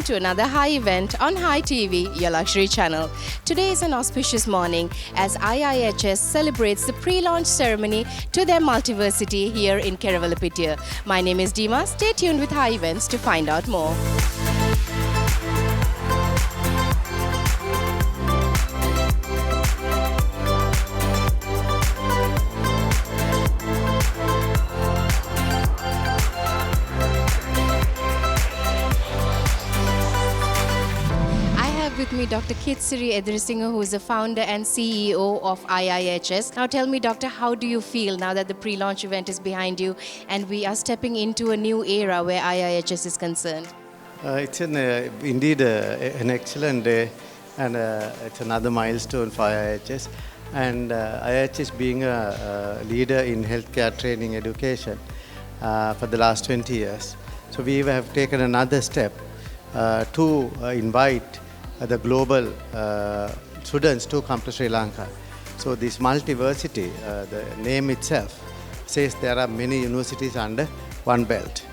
welcome to another Hi event on Hi TV, your luxury channel. Today is an auspicious morning as IIHS celebrates the pre-launch ceremony to their Multiversity here in Keravalapitia. My name is Dima. Stay tuned with Hi events to find out more. With me, Dr. Kitsiri Edrisinghe, who is the founder and CEO of IIHS. Now tell me, Doctor, how do you feel now that the pre-launch event is behind you and we are stepping into a new era where IIHS is concerned? It's indeed an excellent day, and it's another milestone for IIHS. And IIHS being a leader in healthcare training education for the last 20 years. So we have taken another step to invite the global students to come to Sri Lanka. So this Multiversity, the name itself says there are many universities under one belt.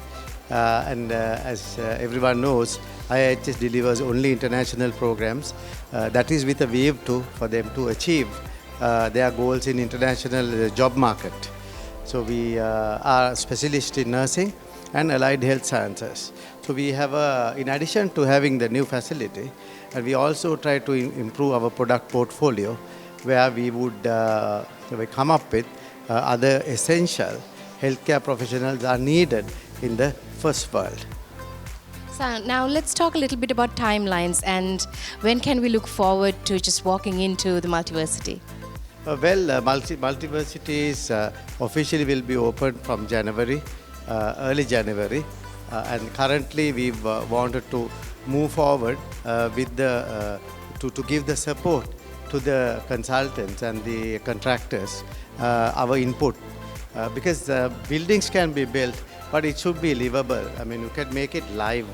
As everyone knows, IIHS delivers only international programs. That is with a view for them to achieve their goals in international job market. So we are specialists in nursing and allied health sciences. So we have, in addition to having the new facility, and we also try to improve our product portfolio, where we would come up with other essential healthcare professionals are needed in the first world. So now let's talk a little bit about timelines and when can we look forward to just walking into the Multiversity? Multiversity is officially will be opened from January, early January, and currently we've wanted to move forward with to give the support to the consultants and the contractors, our input, because buildings can be built, but it should be livable. I mean, you can make it live.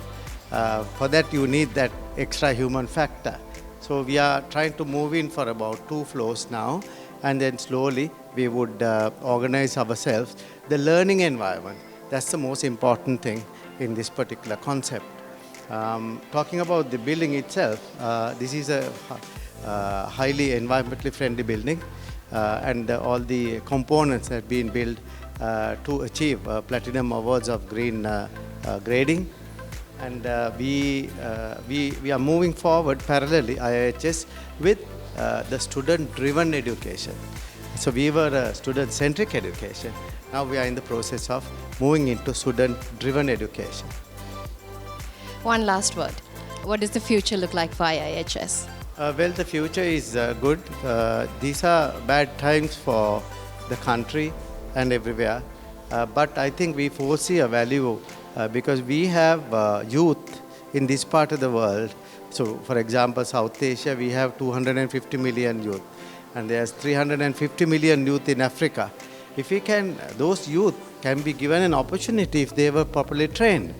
For that, you need that extra human factor. So we are trying to move in for about 2 floors now, and then slowly we would organize ourselves. The learning environment, that's the most important thing in this particular concept. Talking about the building itself, this is a highly environmentally friendly building, and all the components have been built to achieve platinum awards of green grading. And we are moving forward parallelly, IIHS, with the student-driven education. So we were a student-centric education. Now we are in the process of moving into student-driven education. One last word. What does the future look like for IIHS? Well, the future is good. These are bad times for the country and everywhere. But I think we foresee a value because we have youth in this part of the world. So, for example, South Asia, we have 250 million youth. And there's 350 million youth in Africa. If we can, those youth can be given an opportunity if they were properly trained.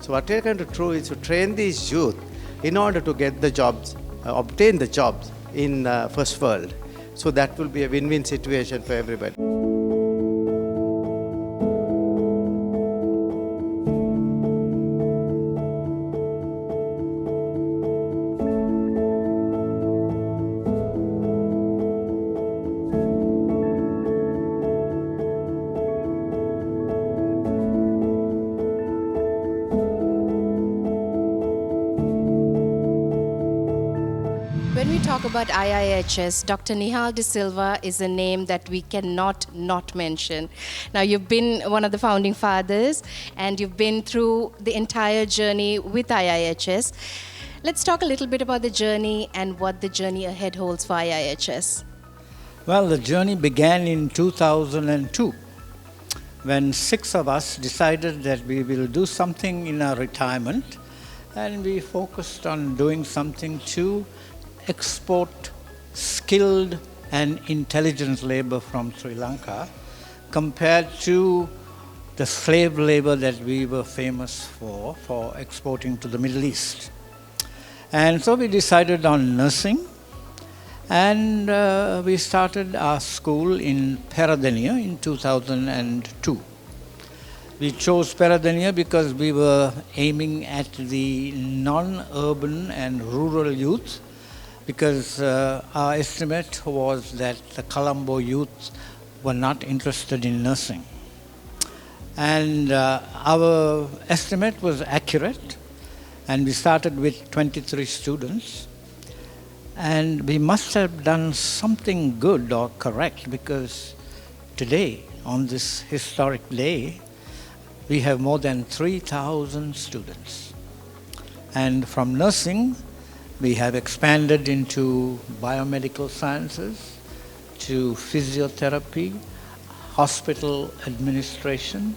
So what we are going to do is to train these youth in order to get the jobs, obtain the jobs in first world. So that will be a win-win situation for everybody. When we talk about IIHS, Dr. Nihal De Silva is a name that we cannot not mention. Now, you've been one of the founding fathers and you've been through the entire journey with IIHS. Let's talk a little bit about the journey and what the journey ahead holds for IIHS. Well, the journey began in 2002 when 6 of us decided that we will do something in our retirement, and we focused on doing something to export skilled and intelligent labor from Sri Lanka compared to the slave labor that we were famous for exporting to the Middle East. And so we decided on nursing, and we started our school in Peradeniya in 2002. We chose Peradeniya because we were aiming at the non-urban and rural youth, because our estimate was that the Colombo youth were not interested in nursing. And our estimate was accurate, and we started with 23 students. And we must have done something good or correct, because today, on this historic day, we have more than 3,000 students. And from nursing, we have expanded into biomedical sciences, to physiotherapy, hospital administration,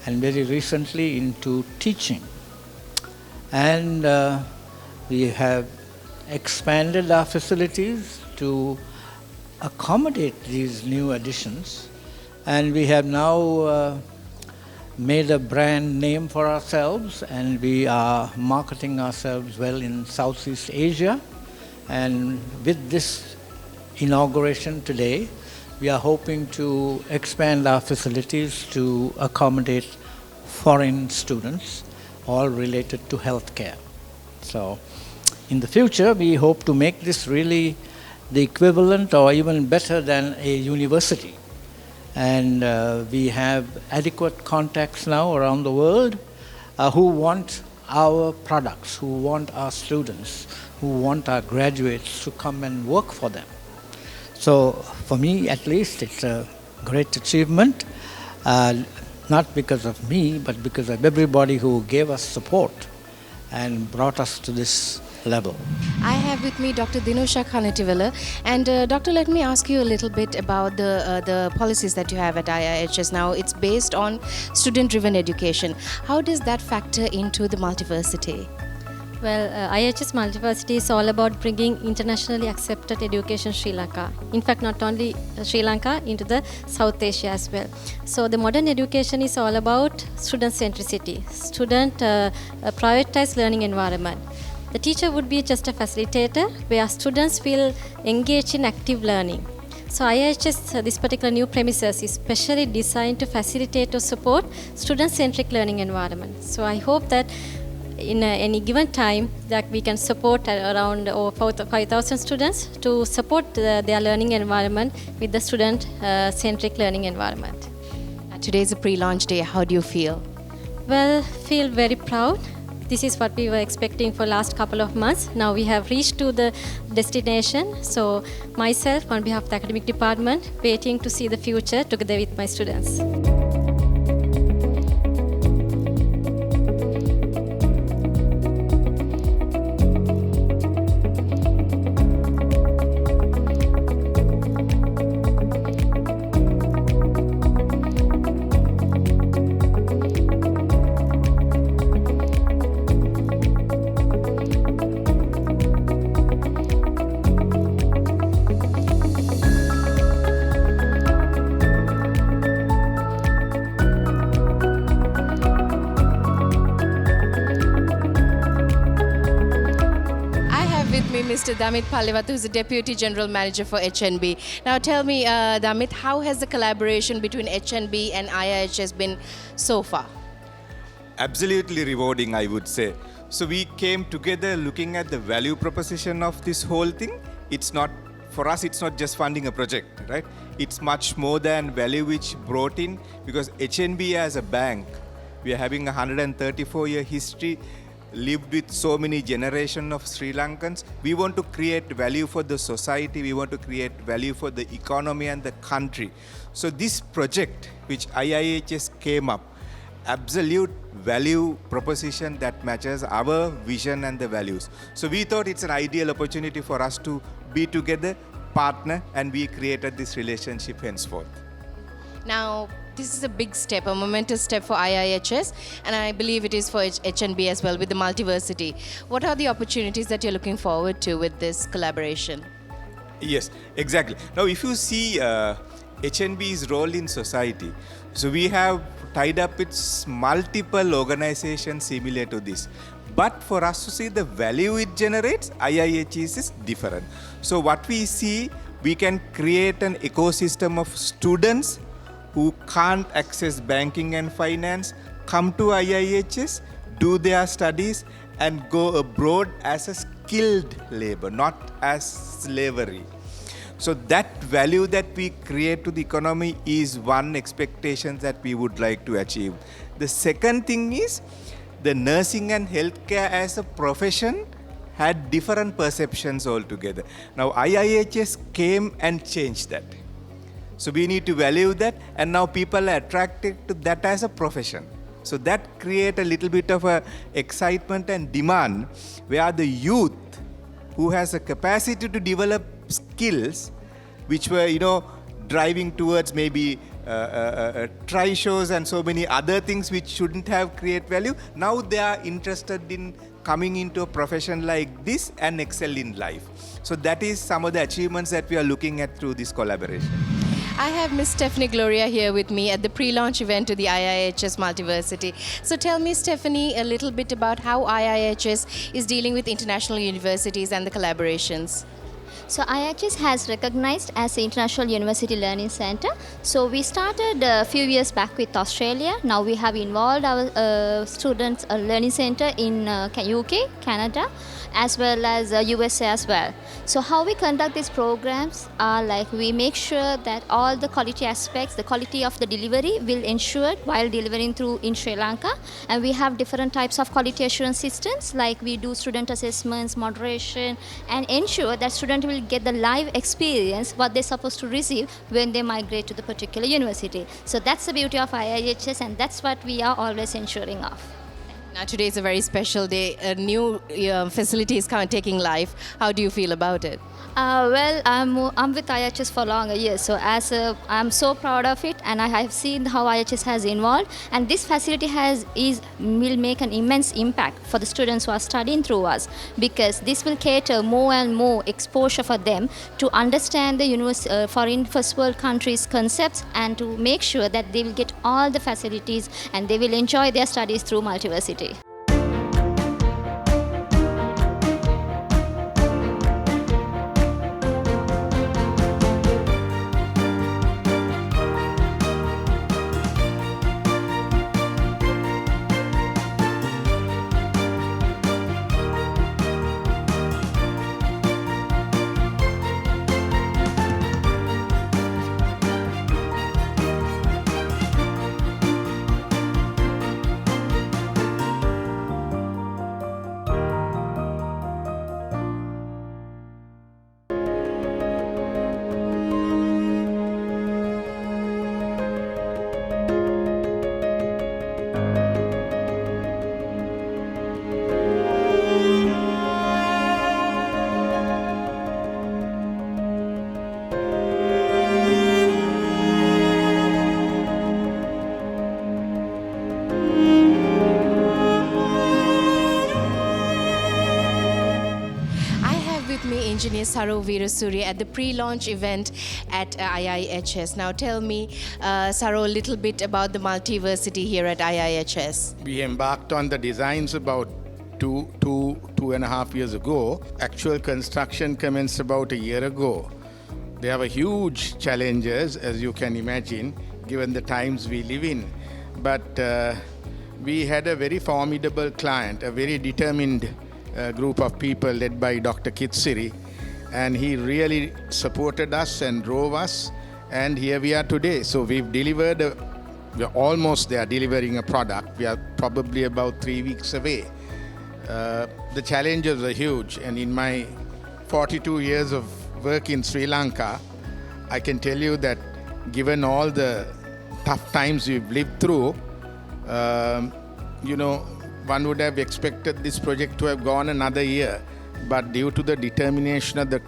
and very recently into teaching. And we have expanded our facilities to accommodate these new additions. And we have now made a brand name for ourselves, and we are marketing ourselves well in Southeast Asia. And with this inauguration today, we are hoping to expand our facilities to accommodate foreign students, all related to healthcare. So in the future, we hope to make this really the equivalent or even better than a university. And we have adequate contacts now around the world who want our products, who want our students, who want our graduates to come and work for them. So for me, at least, it's a great achievement, not because of me, but because of everybody who gave us support and brought us to this level. I have with me Dr. Dinusha Khanatiwala. And doctor, let me ask you a little bit about the policies that you have at IIHS. Now, it's based on student-driven education. How does that factor into the multiversity? Well, IIHS Multiversity is all about bringing internationally accepted education Sri Lanka. In fact, not only Sri Lanka, into the South Asia as well. So the modern education is all about student centricity, student prioritized learning environment. The teacher would be just a facilitator where students will engage in active learning. So IIHS, this particular new premises is specially designed to facilitate or support student-centric learning environment. So I hope that in any given time that we can support around over 5,000 students to support their learning environment with the student-centric learning environment. Today is a pre-launch day. How do you feel? Well, feel very proud. This is what we were expecting for last couple of months. Now we have reached to the destination. So myself, on behalf of the academic department, waiting to see the future together with my students. Mr. Damit Palewat, who is the Deputy General Manager for HNB. Now tell me, Damit, how has the collaboration between HNB and IIHS been so far? Absolutely rewarding, I would say. So we came together looking at the value proposition of this whole thing. It's not, for us, it's not just funding a project, right? It's much more than value which brought in, because HNB as a bank, we are having a 134-year history, lived with so many generations of Sri Lankans. We want to create value for the society. We want to create value for the economy and the country. So this project, which IIHS came up, absolute value proposition that matches our vision and the values. So we thought it's an ideal opportunity for us to be together, partner, and we created this relationship henceforth. Now, this is a big step, a momentous step for IIHS, and I believe it is for HNB as well with the Multiversity. What are the opportunities that you're looking forward to with this collaboration? Yes, exactly. Now, if you see HNB's role in society, so we have tied up with multiple organizations similar to this. But for us to see the value it generates, IIHS is different. So what we see, we can create an ecosystem of students who can't access banking and finance come to IIHS, do their studies, and go abroad as a skilled labor, not as slavery. So that value that we create to the economy is one expectation that we would like to achieve. The second thing is the nursing and healthcare as a profession had different perceptions altogether. Now IIHS came and changed that. So we need to value that, and now people are attracted to that as a profession. So that creates a little bit of a excitement and demand where the youth who has a capacity to develop skills which were, driving towards maybe try shows and so many other things which shouldn't have create value, now they are interested in coming into a profession like this and excel in life. So that is some of the achievements that we are looking at through this collaboration. I have Miss Stephanie Gloria here with me at the pre-launch event to the IIHS Multiversity. So tell me, Stephanie, a little bit about how IIHS is dealing with international universities and the collaborations. So IIHS has recognized as the International University Learning Center. So we started a few years back with Australia. Now we have involved our students learning center in UK, Canada, as well as USA as well. So how we conduct these programs are like we make sure that all the quality aspects, the quality of the delivery will ensure while delivering through in Sri Lanka. And we have different types of quality assurance systems, like we do student assessments, moderation, and ensure that student will get the live experience what they're supposed to receive when they migrate to the particular university. So that's the beauty of IIHS, and that's what we are always ensuring of. Now today is a very special day. A new facility is taking life. How do you feel about it? Well, I'm with IIHS for longer years, so I'm so proud of it, and I have seen how IIHS has involved, and this facility will make an immense impact for the students who are studying through us, because this will cater more and more exposure for them to understand the foreign first world countries' concepts, and to make sure that they will get all the facilities and they will enjoy their studies through Multiversity. Engineer Saro Veerasuri at the pre-launch event at IIHS. Now tell me, Saro, a little bit about the Multiversity here at IIHS. We embarked on the designs about two and a half years ago. Actual construction commenced about a year ago. There were huge challenges, as you can imagine, given the times we live in. But we had a very formidable client, a very determined group of people led by Dr. Kitsiri, and he really supported us and drove us, and here we are today. So we've delivered, we're almost there delivering a product. We are probably about 3 weeks away. The challenges are huge, and in my 42 years of work in Sri Lanka, I can tell you that given all the tough times we've lived through, one would have expected this project to have gone another year, but due to the determination of the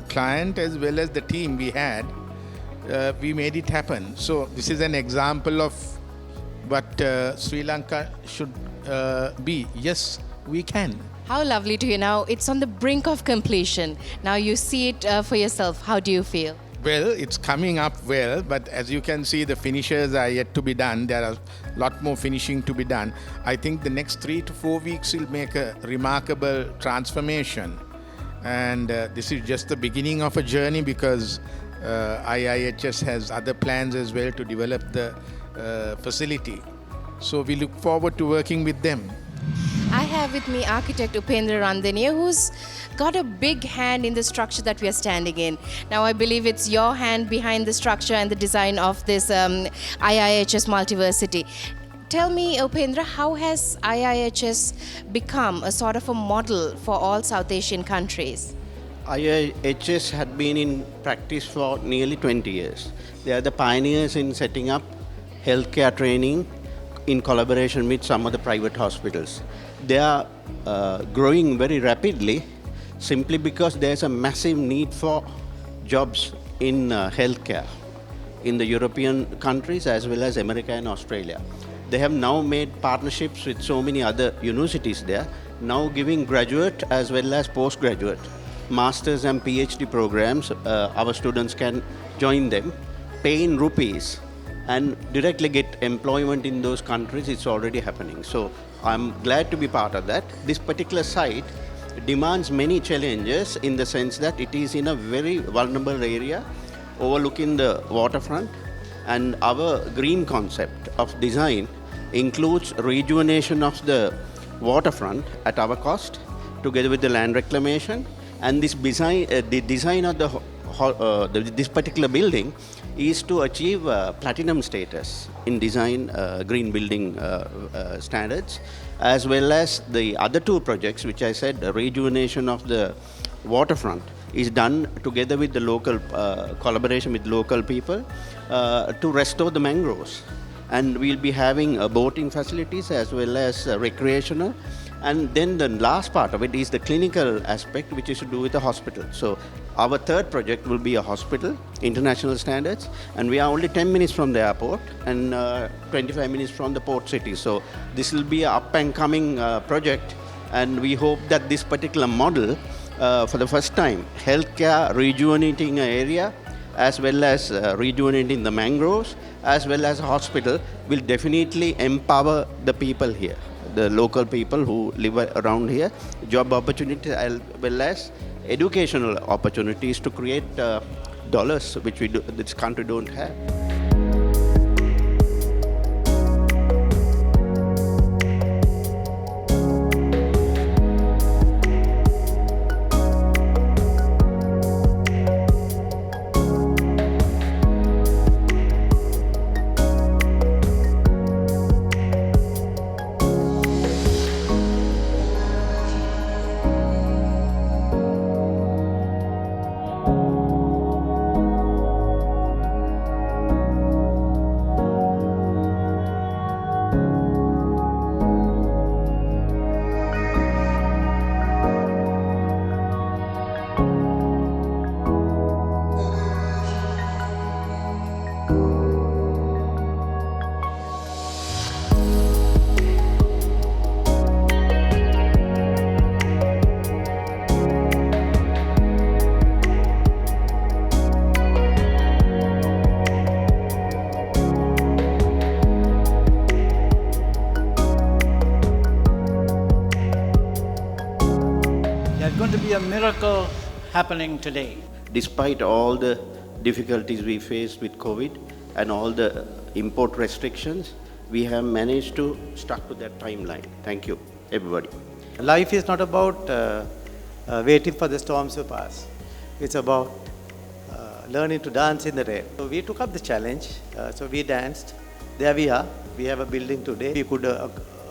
client as well as the team we had, we made it happen. So this is an example of what Sri Lanka should be. Yes, we can. How lovely to hear. Now it's on the brink of completion. Now you see it for yourself. How do you feel? Well, it's coming up well, but as you can see, the finishes are yet to be done. There are a lot more finishing to be done. I think the next 3 to 4 weeks will make a remarkable transformation. And this is just the beginning of a journey, because IIHS has other plans as well to develop the facility. So we look forward to working with them. I have with me architect Upendra Randania, who's got a big hand in the structure that we are standing in. Now, I believe it's your hand behind the structure and the design of this IIHS Multiversity. Tell me, Upendra, how has IIHS become a sort of a model for all South Asian countries? IIHS had been in practice for nearly 20 years. They are the pioneers in setting up healthcare training in collaboration with some of the private hospitals. They are growing very rapidly simply because there's a massive need for jobs in healthcare in the European countries as well as America and Australia. They have now made partnerships with so many other universities there, now giving graduate as well as postgraduate masters and PhD programs. Our students can join them, pay in rupees, and directly get employment in those countries. It's already happening. So I'm glad to be part of that. This particular site demands many challenges in the sense that it is in a very vulnerable area overlooking the waterfront, and our green concept of design includes rejuvenation of the waterfront at our cost together with the land reclamation, and this design, the design of this particular building is to achieve platinum status in design green building standards, as well as the other two projects which I said, rejuvenation of the waterfront is done together with the local collaboration with local people to restore the mangroves. And we'll be having boating facilities as well as recreational. And then the last part of it is the clinical aspect, which is to do with the hospital. So our third project will be a hospital, international standards, and we are only 10 minutes from the airport and 25 minutes from the port city. So this will be an up and coming project, and we hope that this particular model, for the first time, healthcare rejuvenating an area, as well as rejuvenating the mangroves, as well as a hospital, will definitely empower the people here, the local people who live around here, job opportunities as well as educational opportunities to create dollars, which this country don't have. There's going to be a miracle happening today. Despite all the difficulties we faced with COVID and all the import restrictions, we have managed to stuck to that timeline. Thank you, everybody. Life is not about waiting for the storms to pass. It's about learning to dance in the rain. So we took up the challenge. So we danced. There we are. We have a building today. We could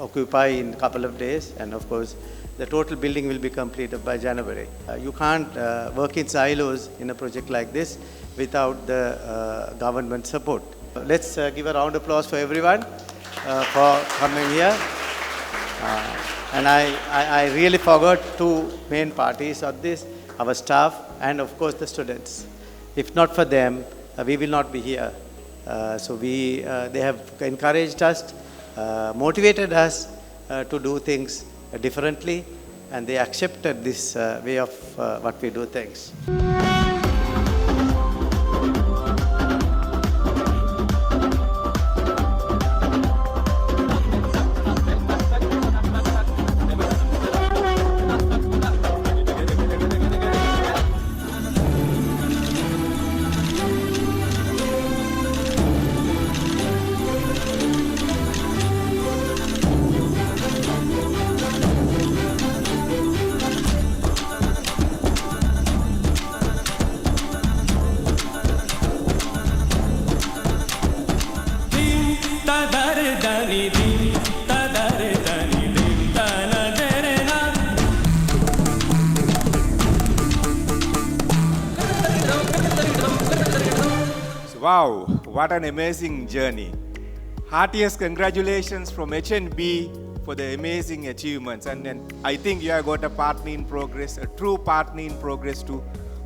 occupy in a couple of days, and of course, the total building will be completed by January. You can't work in silos in a project like this without the government support. Let's give a round of applause for everyone for coming here. And I really forgot two main parties of this, our staff and of course the students. If not for them, we will not be here. So they have encouraged us, motivated us to do things differently, and they accepted this way of what we do things. Wow, what an amazing journey. Heartiest congratulations from HNB for the amazing achievements. And then I think you have got a partner in progress, a true partner in progress to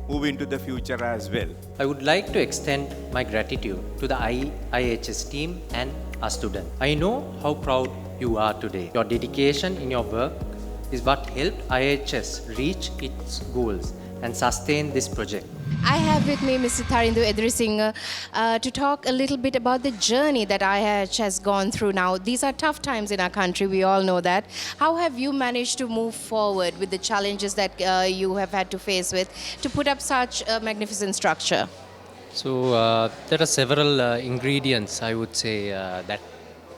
move into the future as well. I would like to extend my gratitude to the IIHS team and our students. I know how proud you are today. Your dedication in your work is what helped IIHS reach its goals and sustain this project. I have with me Mr. Tharindu Edrisinghe to talk a little bit about the journey that IIHS has gone through now. These are tough times in our country, we all know that. How have you managed to move forward with the challenges that you have had to face with to put up such a magnificent structure? So there are several ingredients, I would say, that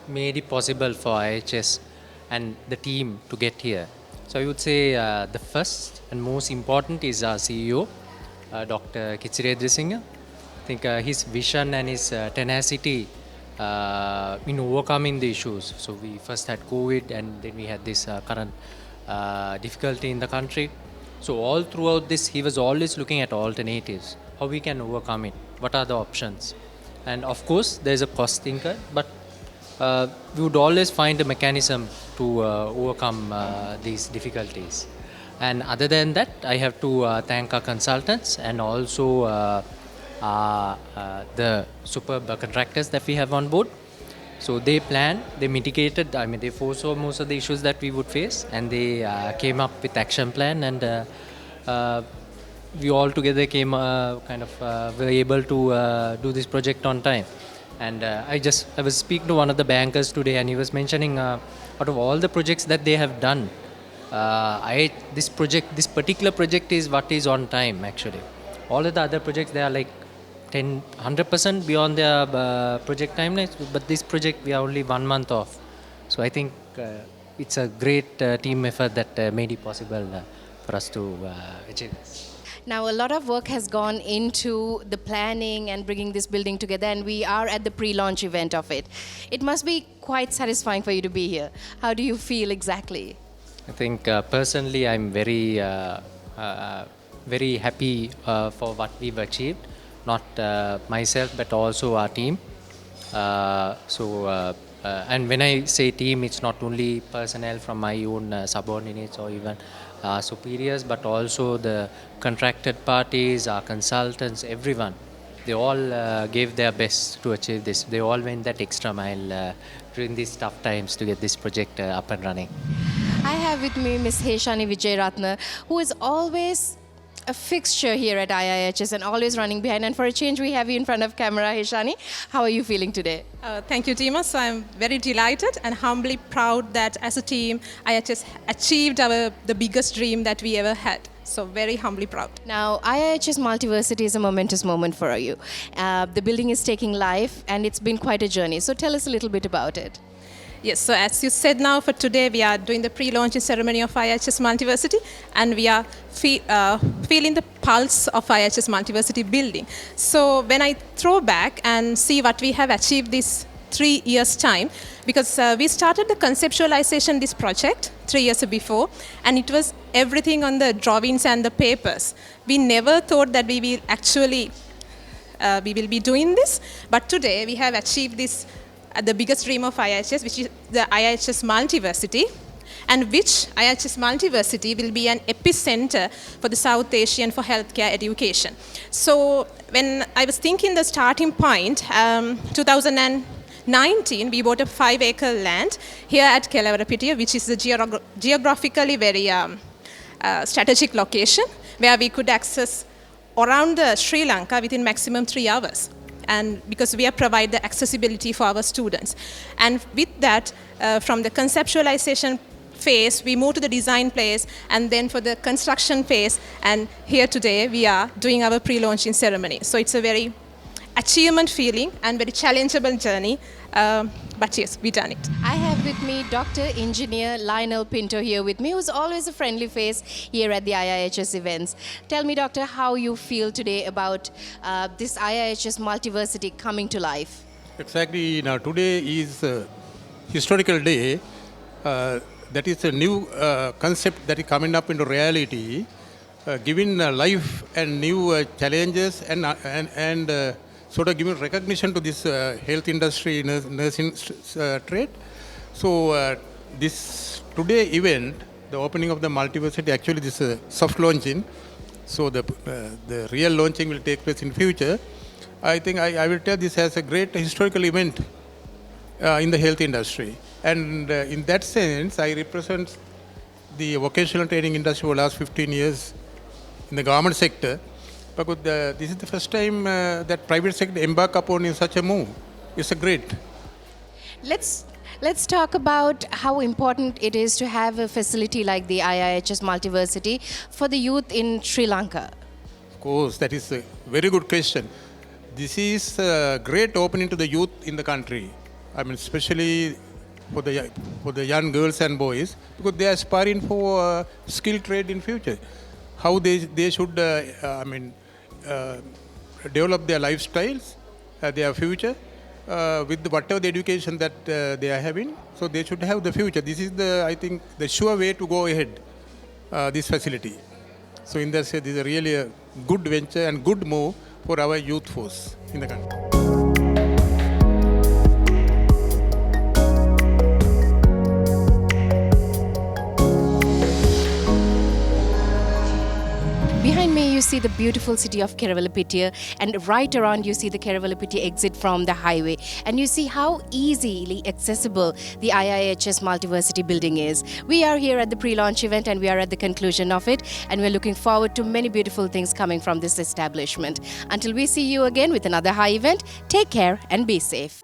made it possible for IIHS and the team to get here. So I would say the first and most important is our CEO, Dr. Edrisinghe. I think his vision and his tenacity in overcoming the issues. So we first had COVID and then we had this current difficulty in the country. So all throughout this, he was always looking at alternatives, how we can overcome it, what are the options. And of course, there's a cost thinker, but we would always find a mechanism to overcome these difficulties. And other than that, I have to thank our consultants and also the superb contractors that we have on board. So they planned, they mitigated, they foresaw most of the issues that we would face, and they came up with action plan, and we all together came were able to do this project on time. And I was speaking to one of the bankers today, and he was mentioning out of all the projects that they have done, this particular project is what is on time actually. All of the other projects, they are like 100% beyond their project timelines, but this project we are only 1 month off. So I think it's a great team effort that made it possible for us to achieve this. Now, a lot of work has gone into the planning and bringing this building together, and we are at the pre-launch event of it. It must be quite satisfying for you to be here. How do you feel exactly? I think personally I'm very happy for what we've achieved, not myself but also our team. And when I say team, it's not only personnel from my own subordinates or even superiors, but also the contracted parties, our consultants, everyone. They all gave their best to achieve this. They all went that extra mile during these tough times to get this project up and running. I have with me Ms. Heshani Vijayratna, who is always a fixture here at IIHS and always running behind. And for a change, we have you in front of camera. Heshani, how are you feeling today? Thank you, Tima. So I'm very delighted and humbly proud that as a team, IIHS achieved the biggest dream that we ever had. So very humbly proud. Now, IIHS Multiversity is a momentous moment for you. The building is taking life and it's been quite a journey. So tell us a little bit about it. Yes, so as you said now, for today we are doing the pre-launch ceremony of IIHS Multiversity, and we are feeling the pulse of IIHS Multiversity building. So when I throw back and see what we have achieved this 3 years' time, because we started the conceptualization this project 3 years before, and it was everything on the drawings and the papers. We never thought that we will actually we will be doing this, but today we have achieved this the biggest dream of IIHS, which is the IIHS Multiversity, and which IIHS Multiversity will be an epicenter for the South Asian for healthcare education. So when I was thinking the starting point, 2019, we bought a 5-acre land here at Kelawarapitia, which is a geographically very strategic location where we could access around Sri Lanka within maximum 3 hours. And because we provide the accessibility for our students. And with that, from the conceptualization phase, we move to the design phase, and then for the construction phase, and here today we are doing our pre-launching ceremony. So it's a very achievement feeling and very challengeable journey, but yes, we done it. I have with me Dr. Engineer Lionel Pinto here with me, who's always a friendly face here at the IIHS events. Tell me, Doctor, how you feel today about this IIHS Multiversity coming to life. Exactly. Now today is a historical day. That is a new concept that is coming up into reality, giving life and new challenges and sort of giving recognition to this health industry, nursing trade. So this today event, the opening of the Multiversity, actually this is a soft launching. So the real launching will take place in future. I think I will tell this as a great historical event in the health industry. And in that sense, I represent the vocational training industry for the last 15 years in the government sector. Because this is the first time that private sector embark upon in such a move. It's a great. Let's talk about how important it is to have a facility like the IIHS Multiversity for the youth in Sri Lanka. Of course, that is a very good question. This is a great opening to the youth in the country. I mean, especially for the young girls and boys, because they are aspiring for skilled trade in future. How they should, develop their lifestyles, their future, with whatever the education that they are having. So they should have the future. This is I think, the sure way to go ahead, this facility. So in that sense, this is really a good venture and good move for our youth force in the country. Behind me, you see the beautiful city of Keravalapitti, and right around you see the Keravalapitti exit from the highway. And you see how easily accessible the IIHS Multiversity building is. We are here at the pre-launch event and we are at the conclusion of it. And we're looking forward to many beautiful things coming from this establishment. Until we see you again with another high event, take care and be safe.